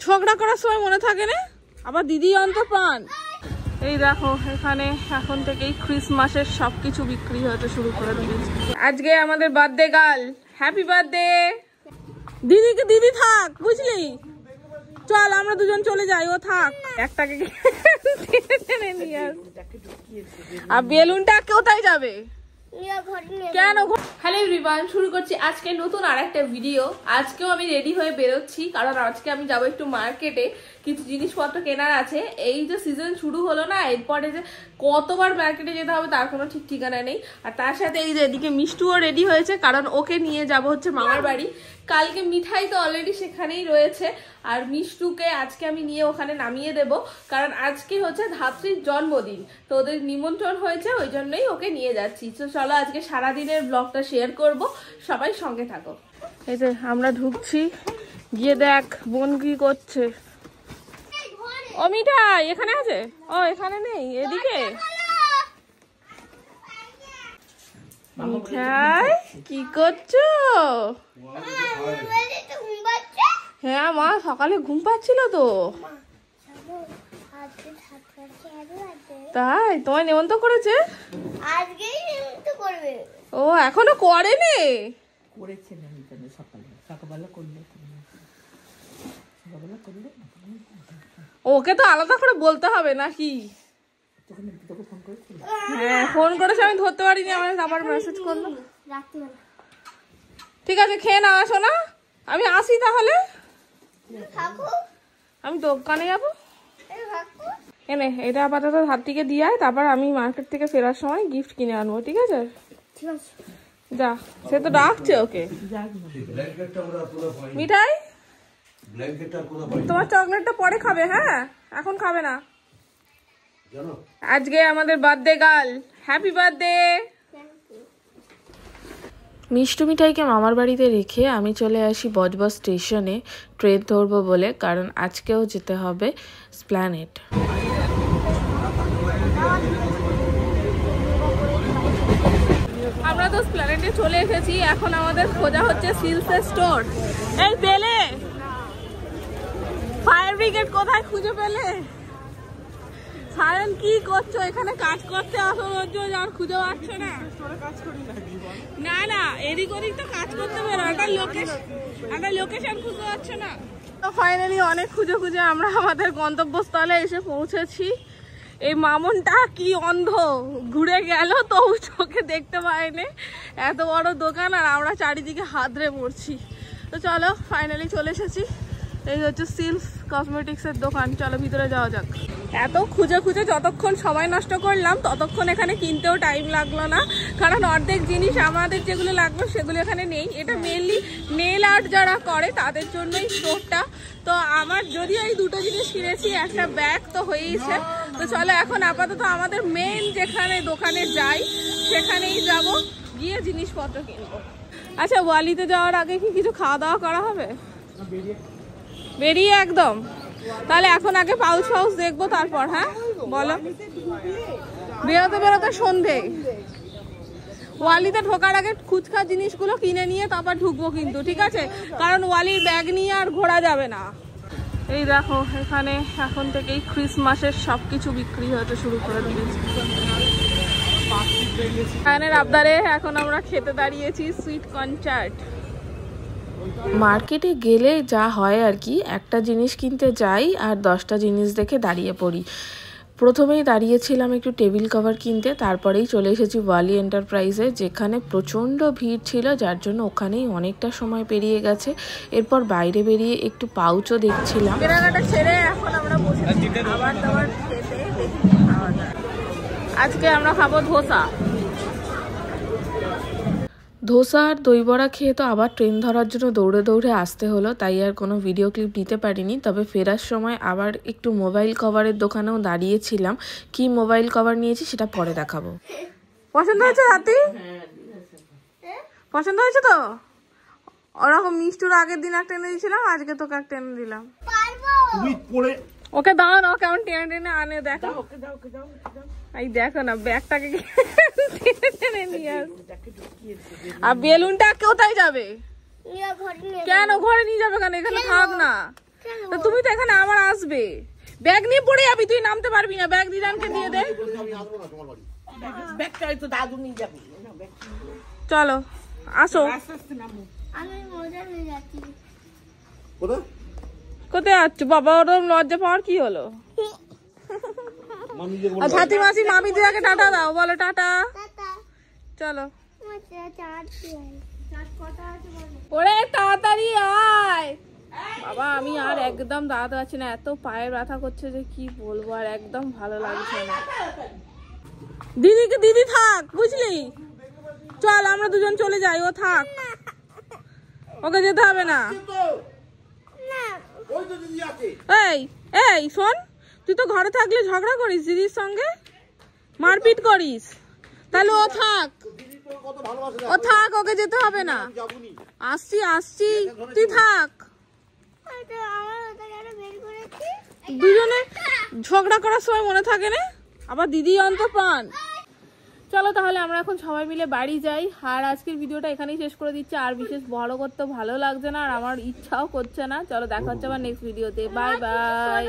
ঝগড়া করার সময় মনে থাকে না, আবার দিদি অন্ত পান। এই দেখো এখানে এখন থেকেই ক্রিসমাসের সবকিছু বিক্রি হতে শুরু করে দিয়েছে। আজকে আমাদের বার্থডে গার্ল, হ্যাপি বার্থডে। দিদিকে দিদি থাক, বুঝলি? চল আমরা দুজন চলে যাই, ও থাক। একটাকে নিয়ে আস। আর বেলুনটা কোথায় যাবে? কেন? হ্যালো এভরিওয়ান, শুরু করছি আজকে নতুন আরেকটা ভিডিও। আজকেও আমি রেডি হয়ে বেরোচ্ছি, কারণ আজকে আমি যাবো একটু মার্কেটে, কিছু জিনিসপত্র কেনার আছে। এই যে সিজন শুরু হলো না, এরপরে যে কতবার মার্কেটে যেতে হবে তার কোনো ঠিক ঠিকানা নেই। আর তার সাথে এই যে এদিকে মিষ্টুও রেডি হয়েছে, কারণ ওকে নিয়ে যাব হচ্ছে মামার বাড়ি। কালকে মিঠাই তো অলরেডি সেখানেই রয়েছে, আর মিষ্টুকে আজকে আমি নিয়ে ওখানে নামিয়ে দেব, কারণ আজকে হচ্ছে ধাত্রীর জন্মদিন, তো ওদের নিমন্ত্রণ হয়েছে, ওই জন্যই ওকে নিয়ে যাচ্ছি। তো চলো আজকে সারাদিনের ব্লগটা শেয়ার করব, সবাই সঙ্গে থাকো। এই যে আমরা ঢুকছি, গিয়ে দেখ বোন কি করছে। ও মিঠাই এখানে আছে? ও এখানে নেই, এদিকে। মিঠাই কি করছো? হ্যাঁ মা, সকালে ঘুম পাচ্ছিল তো। তাই তোমায় নেমন্তন্ন করেছে? ও এখনো করেনি? ওকে তো আলাদা করে বলতে হবে নাকি? হ্যাঁ ফোন করেছে, আমি ধরতে পারিনি, আমার মেসেজ করলো। ঠিক আছে খেয়ে না, আসো না, আমি আসি তাহলে। আমি দোকানে যাবো। এনে এটা আপাতত হাত থেকে দিয়ে আয়, তারপর আমি মার্কেট থেকে ফেরার সময় গিফট কিনে আনবো, ঠিক আছে? যা, সে তো ডাকছে ওকে। মিঠাই তোমার চকলেটটা পরে খাবে, হ্যাঁ এখন খাবে না। আজকে আমাদের birthday girl, happy birthday. Mishtu মিঠাইকে মামার বাড়িতে রেখে আমি চলে আসি বজবজ স্টেশনে ট্রেন ধরবো বলে, কারণ আজকেও যেতে হবে স্প্ল্যানেড। আমরা তো স্প্ল্যানেডে চলে এসেছি, এখন আমাদের খোঁজা হচ্ছে সিলসের স্টোর। এই পেলে ফায়ার ব্রিগেড কোথায় খুঁজে পেলে? সায়ন কি করছো এখানে? কাজ করতে আসো রোজ, আর খুঁজে পাচ্ছ না? না না, এদিক ওদিক তো কাজ করতে পারো, একটা লোকেশন খুঁজে পাচ্ছ না। তো ফাইনালি অনেক খুঁজে খুঁজে আমরা আমাদের গন্তব্যস্থলে এসে পৌঁছেছি। এই মামনটা কি অন্ধ, ঘুরে গেল তো চোখে দেখতে পায়নি, এত বড় দোকান, আর আমরা চারিদিকে হাতড়ে পড়ছি। তো চলো ফাইনালি চলে এসেছি, এই হচ্ছে সিলস কসমেটিক্সের দোকান। চলো ভিতরে যাওয়া যাক। এত খুঁজে খুঁজে যতক্ষণ সময় নষ্ট করলাম, ততক্ষণ এখানে কিনতেও টাইম লাগলো না, কারণ অর্ধেক জিনিস আমাদের যেগুলো লাগলো সেগুলো এখানে নেই। এটা মেনলি নেল আর্ট যারা করে তাদের জন্যই স্টোরটা। তো আমার যদিও এই দুটো জিনিস কিনেছি, একটা ব্যাগ তো হয়েইছে। তো চলো এখন আপাতত আমাদের মেন যেখানে দোকানে যাই সেখানেই যাব, গিয়ে জিনিসপত্র কিনবো। আচ্ছা ওয়ালিতে যাওয়ার আগে কি কিছু খাওয়া দাওয়া করা হবে? বেরিয়ে একদম, তাহলে এখন আগে পাউচ ফাউচ দেখবো তারপর। হ্যাঁ বলো, বেরোতে বেরোতে সন্ধে। ওয়ালিতে ঢোকার আগে খুচখা জিনিসগুলো কিনে নিয়ে তারপর ঢুকবো কিন্তু, ঠিক আছে? কারণ ওয়ালির ব্যাগ নিয়ে আর ঘোরা যাবে না। এই দেখো এখানে এখন থেকেই ক্রিসমাসের সবকিছু বিক্রি হতে শুরু করে দিয়েছে। গানের আবদারে এখন আমরা খেতে দাঁড়িয়েছি সুইট কনচার্ট। মার্কেটে গেলে যা হয় আর কি, একটা জিনিস কিনতে যাই আর 10টা জিনিস দেখে দাঁড়িয়ে পড়ি। প্রথমেই দাঁড়িয়েছিলাম একটু টেবিল কভার কিনতে, তারপরেই চলে এসেছি ওয়ালি এন্টারপ্রাইজে, যেখানে প্রচণ্ড ভিড় ছিল, যার জন্য ওখানেই অনেকটা সময় পেরিয়ে গেছে। এরপর বাইরে বেরিয়ে একটু পাউচও দেখছিলাম। আজকে আমরা খাবো ধোসা। ধোসা আর দই বড়া খেয়ে তো আবার ট্রেন ধরার জন্য দৌড়ে দৌড়ে আসতে হলো, তাই আর কোনো ভিডিও ক্লিপ নিতে পারিনি। তবে ফেরার সময় আবার একটু মোবাইল কভারের দোকানেও দাঁড়িয়েছিলাম, কি মোবাইল কভার নিয়েছি সেটা পরে দেখাবো। পছন্দ হয়েছে রাতি? পছন্দ হয়েছে তো? ওরকম মিষ্টুর আগের দিন একটা এনে দিয়েছিলাম, আজকে তোকে একটা এনে দিলাম। ওকে দাও না, কেমন টেনে টেনে আনে দেখো। এই দেখো না ব্যাগটাকে টেনে নিয়ে আস। আর বেলুনটা কোথায় যাবে? কেন ঘরে নিয়ে যাবে কেন? এখানে থাক না, তো তুমি তো এখানে আবার আসবে, ব্যাগ নিয়ে পড়ে যাবি, তুই নামতে পারবি না, ব্যাগ দিদানকে দিয়ে দে। চলো আসো। কোথায় যাচ্ছ বাবা? ওরকম লজ্জা পাওয়ার কি হলো? ছাতি মাসি মামি দিদাকে টাটা দাও, বলো টাটা। চলো ওরে তাড়াতাড়ি আয় বাবা, আমি আর একদম দাঁড়াতে পারছি না, এত পায়ের ব্যথা করছে যে কি বলবো, আর একদম ভালো লাগছে না। দিদি থাক বুঝলি, চল আমরা দুজন চলে যাই, ও থাক, ওকে যেতে হবে না। এই শোন, তুই তো ঘরে থাকলে ঝগড়া করিস দিদির সঙ্গে, মারপিট করিস, তাহলে ও থাক, ওকে যেতে হবে না। আসছি তুই থাক। দুজনে ঝগড়া করার সময় মনে থাকে না, আবার দিদি অন্তপ্রাণ। চলো তাহলে আমরা এখন সবাই মিলে বাড়ি যাই, আর আজকের ভিডিওটা এখানেই শেষ করে দিচ্ছি। আর বিশেষ বড় করতে ভালো লাগছে না, আর আমার ইচ্ছাও করছে না। চলো দেখা হচ্ছে আবার নেক্সট ভিডিওতে, বাই বাই।